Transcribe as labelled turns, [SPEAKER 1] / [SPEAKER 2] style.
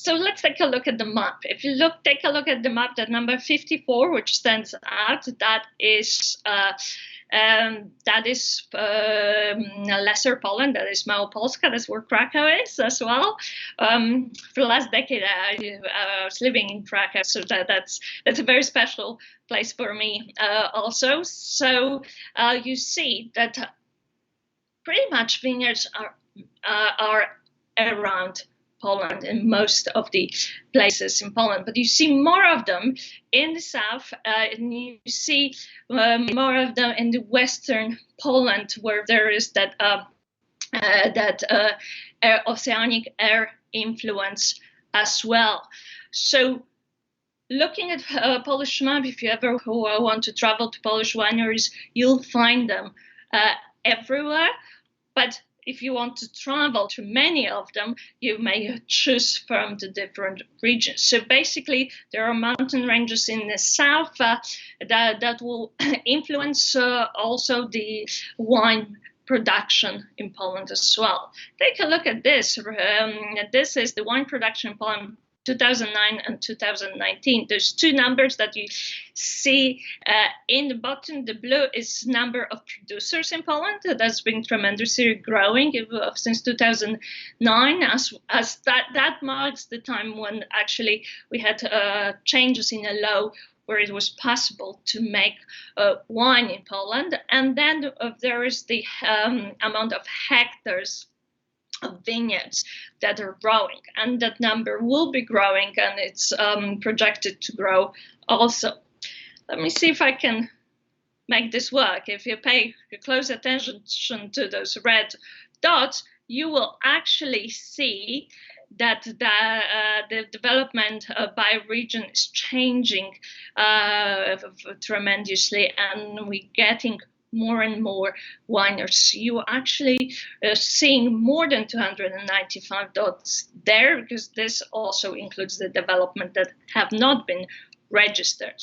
[SPEAKER 1] So let's take a look at the map. If you take a look at the map, that number 54, which stands out, that is Lesser Poland. That is Małopolska. That's where Krakow is as well. For the last decade, I was living in Krakow, so that's a very special place for me also. So you see that pretty much vineyards are around Poland in most of the places in Poland, but you see more of them in the south, and you see more of them in the western Poland, where there is that oceanic air influence as well. So, looking at a Polish map, if you ever want to travel to Polish wineries, you'll find them everywhere, but if you want to travel to many of them, you may choose from the different regions. So basically, there are mountain ranges in the south that will influence also the wine production in Poland as well. Take a look at this. This is the wine production in Poland 2009 and 2019. There's two numbers that you see in the bottom. The blue is number of producers in Poland. That's been tremendously growing since 2009, as that marks the time when actually we had changes in a law where it was possible to make wine in Poland. And then there is the amount of hectares of vineyards that are growing, and that number will be growing, and it's projected to grow also. Let me see if I can make this work. If you pay close attention to those red dots, you will actually see that the development by region is changing tremendously, and we're getting more and more wineries. You actually seeing more than 295 dots there, because this also includes the development that have not been registered.